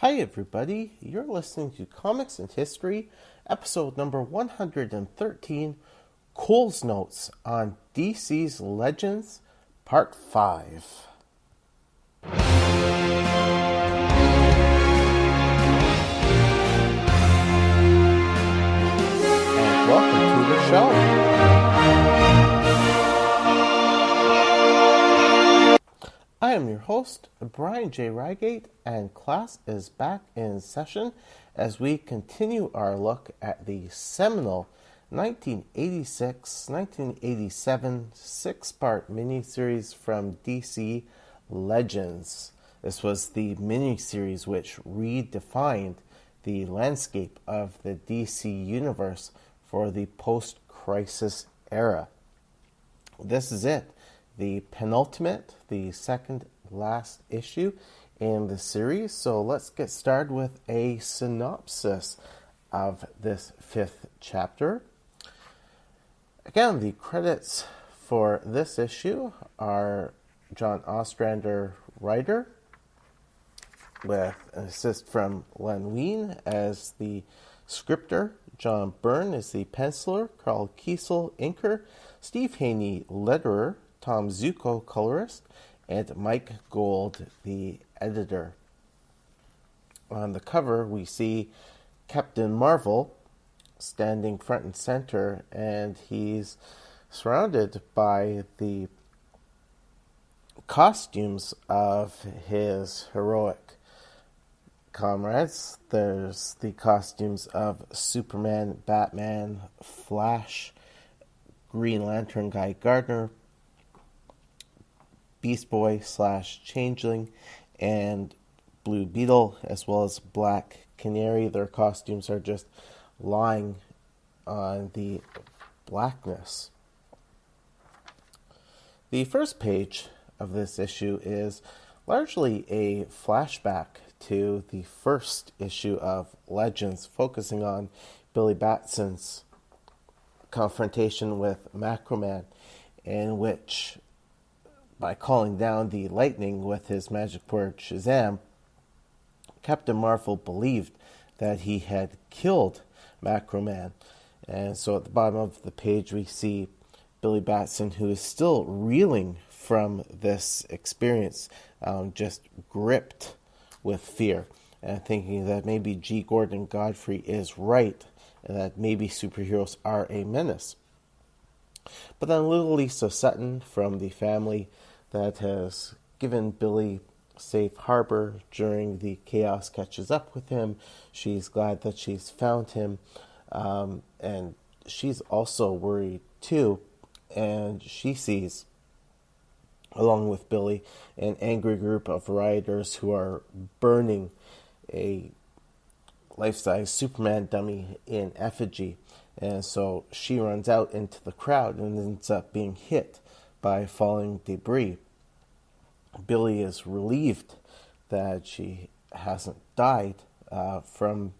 Hi everybody, you're listening to Comics and History, episode number 113, Cole's Notes on DC's Legends, Part 5. And welcome to the show. I am your host, Brian J. Rygate, and class is back in session as we continue our look at the seminal 1986-1987 six-part miniseries from DC Legends. This was the miniseries which redefined the landscape of the DC universe for the post-crisis era. This is it. The penultimate, the second last issue in the series. So let's get started with a synopsis of this fifth chapter. Again, the credits for this issue are John Ostrander, writer, with an assist from Len Wein as the scripter, John Byrne is the penciler, Carl Kiesel, inker, Steve Haney, letterer, Tom Zucco, colorist, and Mike Gold, the editor. On the cover, we see Captain Marvel standing front and center, and he's surrounded by the costumes of his heroic comrades. There's the costumes of Superman, Batman, Flash, Green Lantern Guy Gardner, Beast Boy / Changeling, and Blue Beetle, as well as Black Canary. Their costumes are just lying on the blackness. The first page of this issue is largely a flashback to the first issue of Legends, focusing on Billy Batson's confrontation with Macroman, in which, by calling down the lightning with his magic word Shazam, Captain Marvel believed that he had killed Macroman. And so at the bottom of the page we see Billy Batson, who is still reeling from this experience, just gripped with fear, and thinking that maybe G. Gordon Godfrey is right, and that maybe superheroes are a menace. But then little Lisa Sutton from the family that has given Billy safe harbor during the chaos catches up with him. She's glad that she's found him, and she's also worried too, and she sees, along with Billy, an angry group of rioters who are burning a life-size Superman dummy in effigy. And so she runs out into the crowd and ends up being hit by falling debris. Billy is relieved that she hasn't died from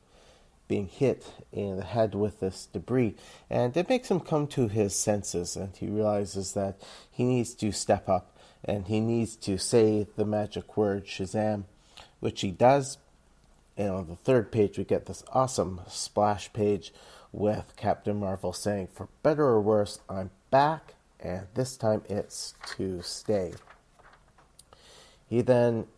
being hit in the head with this debris, and it makes him come to his senses, and he realizes that he needs to step up and he needs to say the magic word Shazam, which he does. And on the third page we get this awesome splash page with Captain Marvel saying, "For better or worse, I'm back, and this time it's to stay." He then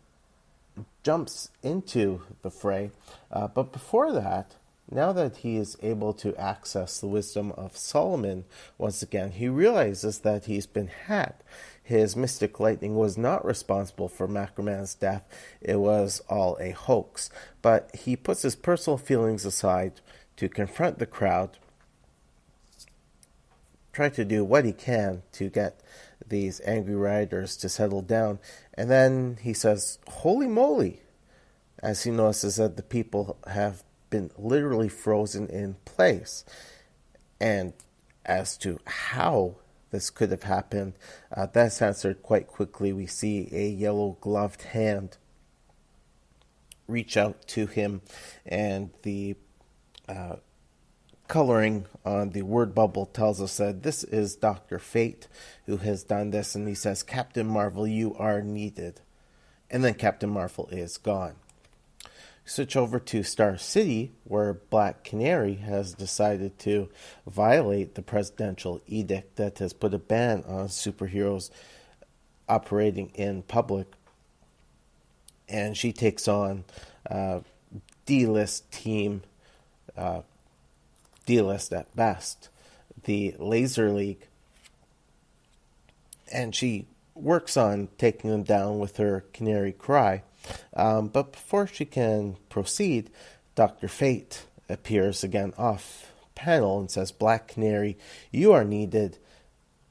jumps into the fray, but before that, now that he is able to access the wisdom of Solomon once again, he realizes that he's been hacked. His mystic lightning was not responsible for Macroman's death. It was all a hoax. But he puts his personal feelings aside to confront the crowd, try to do what he can to get these angry rioters to settle down. And then he says, "Holy moly," as he notices that the people have been literally frozen in place. And as to how this could have happened, that's answered quite quickly. We see a yellow-gloved hand reach out to him, and the coloring on the word bubble tells us that this is Dr. Fate who has done this, and he says, "Captain Marvel, you are needed." And then Captain Marvel is gone. Switch over to Star City, where Black Canary has decided to violate the presidential edict that has put a ban on superheroes operating in public. And she takes on D-list team, D-list at best, the Laser League. And she works on taking them down with her Canary Cry. But before she can proceed, Dr. Fate appears again off panel and says, "Black Canary, you are needed,"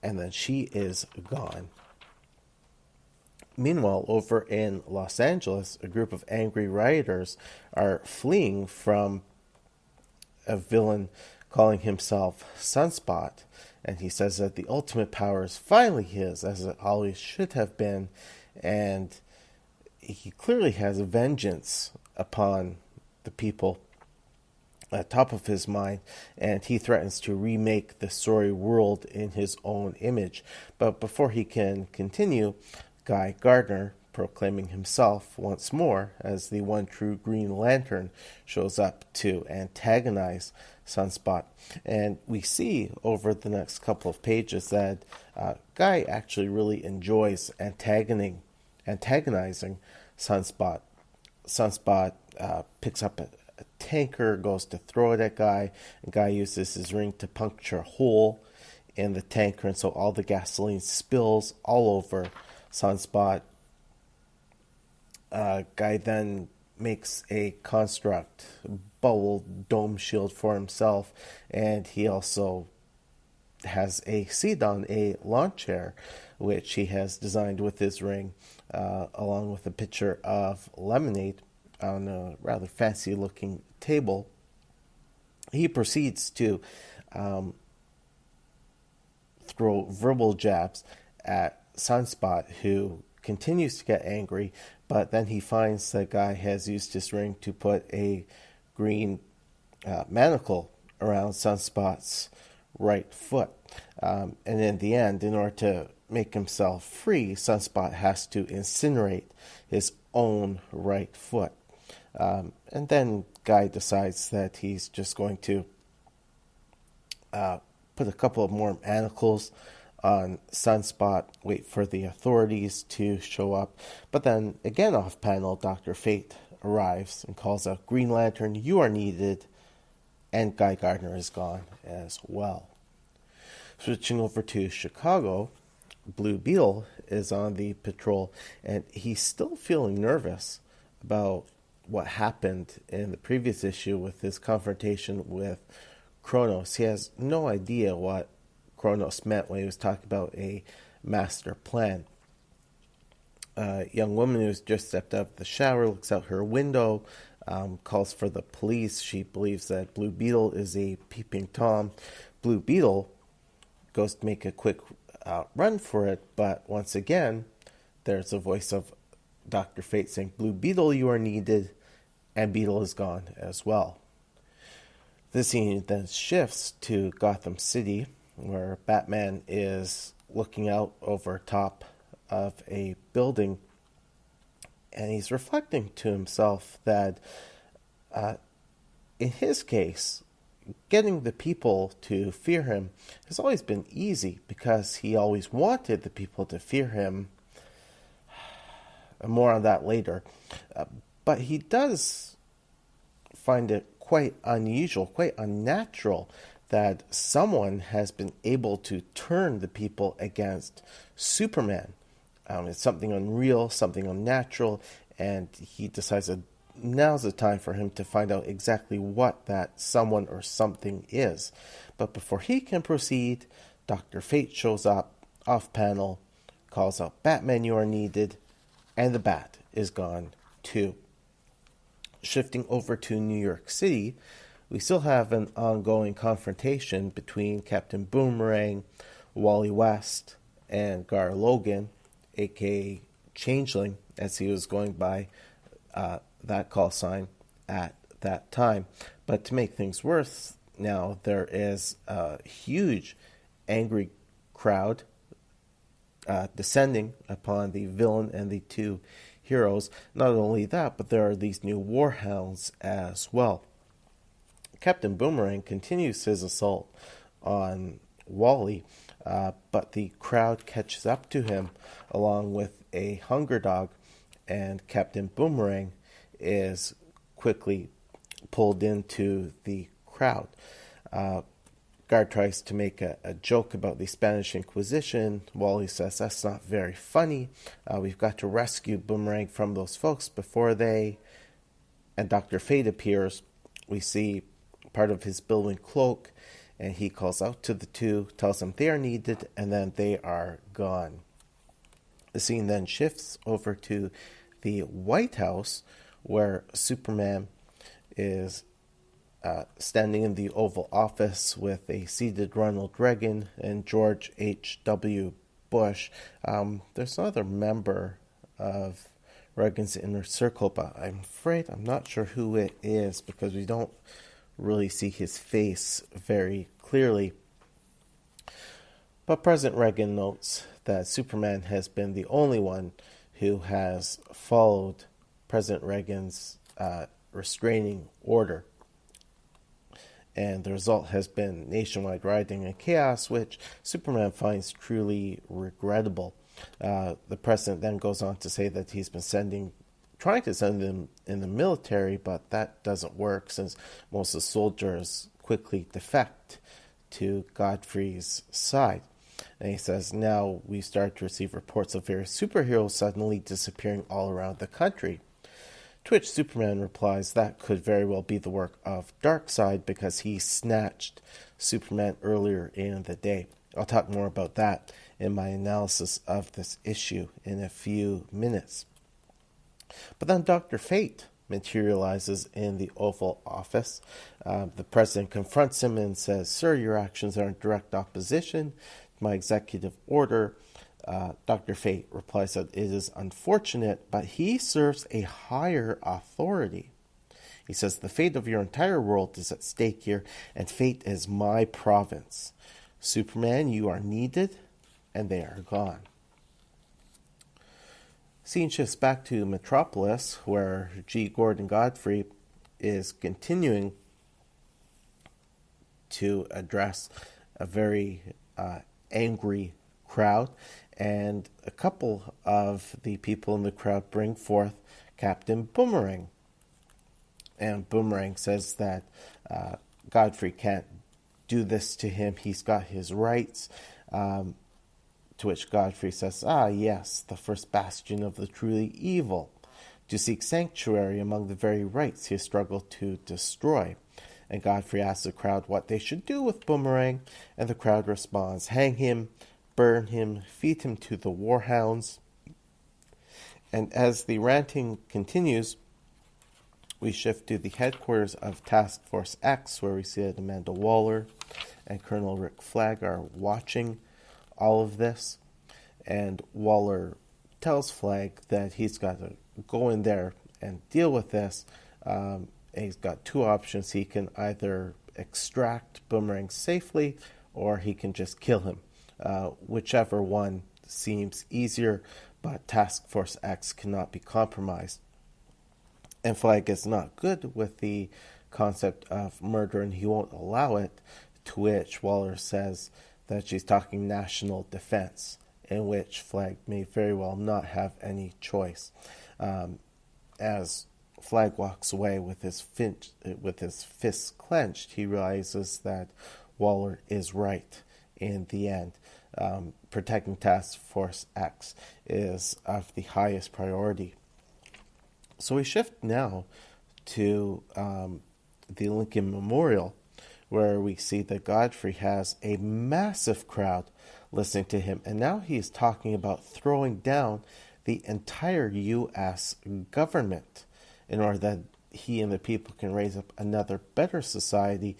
and then she is gone. Meanwhile, over in Los Angeles, a group of angry rioters are fleeing from a villain calling himself Sunspot, and he says that the ultimate power is finally his, as it always should have been, and he clearly has a vengeance upon the people at the top of his mind, and he threatens to remake the sorry world in his own image. But before he can continue, Guy Gardner, proclaiming himself once more as the one true Green Lantern, shows up to antagonize Sunspot. And we see over the next couple of pages that Guy actually really enjoys antagonizing Sunspot. Sunspot picks up a tanker, goes to throw it at Guy, and Guy uses his ring to puncture a hole in the tanker, and so all the gasoline spills all over Sunspot. Guy then makes a construct bubble dome shield for himself, and he also has a seat on a lawn chair, which he has designed with his ring, along with a pitcher of lemonade on a rather fancy-looking table. He proceeds to throw verbal jabs at Sunspot, who continues to get angry, but then he finds that Guy has used his ring to put a green manacle around Sunspot's right foot. And in the end, in order to make himself free, Sunspot has to incinerate his own right foot. And then Guy decides that he's just going to put a couple of more manacles on Sunspot, wait for the authorities to show up. But then, again off panel, Dr. Fate arrives and calls out, "Green Lantern, you are needed," and Guy Gardner is gone as well. Switching over to Chicago, Blue Beetle is on the patrol, and he's still feeling nervous about what happened in the previous issue with his confrontation with Kronos. He has no idea what Kronos meant when he was talking about a master plan. A young woman who's just stepped out of the shower looks out her window, calls for the police. She believes that Blue Beetle is a peeping Tom. Blue Beetle goes to make a quick run for it, but once again, there's a voice of Dr. Fate saying, "Blue Beetle, you are needed," and Beetle is gone as well. The scene then shifts to Gotham City, where Batman is looking out over top of a building, and he's reflecting to himself that in his case, getting the people to fear him has always been easy because he always wanted the people to fear him. More on that later. But he does find it quite unusual, quite unnatural that someone has been able to turn the people against Superman. It's something unreal, something unnatural, and he decides that now's the time for him to find out exactly what that someone or something is. But before he can proceed, Dr. Fate shows up off panel, calls out, "Batman, you are needed," and the Bat is gone too. Shifting over to New York City, we still have an ongoing confrontation between Captain Boomerang, Wally West, and Gar Logan, aka Changeling, as he was going by that call sign at that time. But to make things worse, now there is a huge angry crowd descending upon the villain and the two heroes. Not only that, but there are these new warhounds as well. Captain Boomerang continues his assault on Wally, but the crowd catches up to him along with a hunger dog, and Captain Boomerang is quickly pulled into the crowd. Guard tries to make a joke about the Spanish Inquisition. Wally says that's not very funny. We've got to rescue Boomerang from those folks before they... And Dr. Fate appears. We see part of his billowing cloak, and he calls out to the two, tells them they are needed, and then they are gone. The scene then shifts over to the White House, where Superman is standing in the Oval Office with a seated Ronald Reagan and George H.W. Bush. There's another member of Reagan's inner circle, but I'm afraid I'm not sure who it is because we don't really see his face very clearly. But President Reagan notes that Superman has been the only one who has followed President Reagan's restraining order. And the result has been nationwide rioting and chaos, which Superman finds truly regrettable. The president then goes on to say that he's been trying to send them in the military, but that doesn't work since most of the soldiers quickly defect to Godfrey's side. And he says, now we start to receive reports of various superheroes suddenly disappearing all around the country. To which Superman replies that could very well be the work of Darkseid because he snatched Superman earlier in the day. I'll talk more about that in my analysis of this issue in a few minutes. But then Dr. Fate materializes in the Oval Office. The president confronts him and says, "Sir, your actions are in direct opposition to my executive order." Dr. Fate replies that it is unfortunate, but he serves a higher authority. He says, "The fate of your entire world is at stake here, and fate is my province. Superman, you are needed, and they are gone." Scene shifts back to Metropolis, where G. Gordon Godfrey is continuing to address a very angry crowd, and a couple of the people in the crowd bring forth Captain Boomerang. And Boomerang says that Godfrey can't do this to him. He's got his rights. To which Godfrey says, yes, the first bastion of the truly evil, to seek sanctuary among the very rights he has struggled to destroy. And Godfrey asks the crowd what they should do with Boomerang, and the crowd responds, hang him, burn him, feed him to the warhounds. And as the ranting continues, we shift to the headquarters of Task Force X, where we see that Amanda Waller and Colonel Rick Flag are watching all of this. And Waller tells Flag that he's got to go in there and deal with this. And he's got two options. He can either extract Boomerang safely, or he can just kill him. Whichever one seems easier, but Task Force X cannot be compromised. And Flag is not good with the concept of murder, and he won't allow it, to which Waller says that she's talking national defense, in which Flag may very well not have any choice. As Flag walks away with his fists clenched, he realizes that Waller is right in the end. Protecting Task Force X is of the highest priority. So we shift now to the Lincoln Memorial, where we see that Godfrey has a massive crowd listening to him. And now he is talking about throwing down the entire U.S. government in order that he and the people can raise up another better society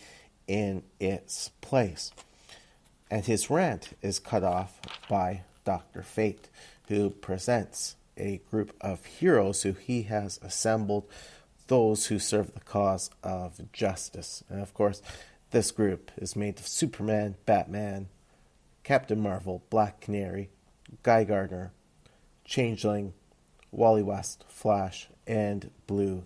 in its place. And his rant is cut off by Dr. Fate, who presents a group of heroes who he has assembled, those who serve the cause of justice. And of course, this group is made of Superman, Batman, Captain Marvel, Black Canary, Guy Gardner, Changeling, Wally West, Flash, and Blue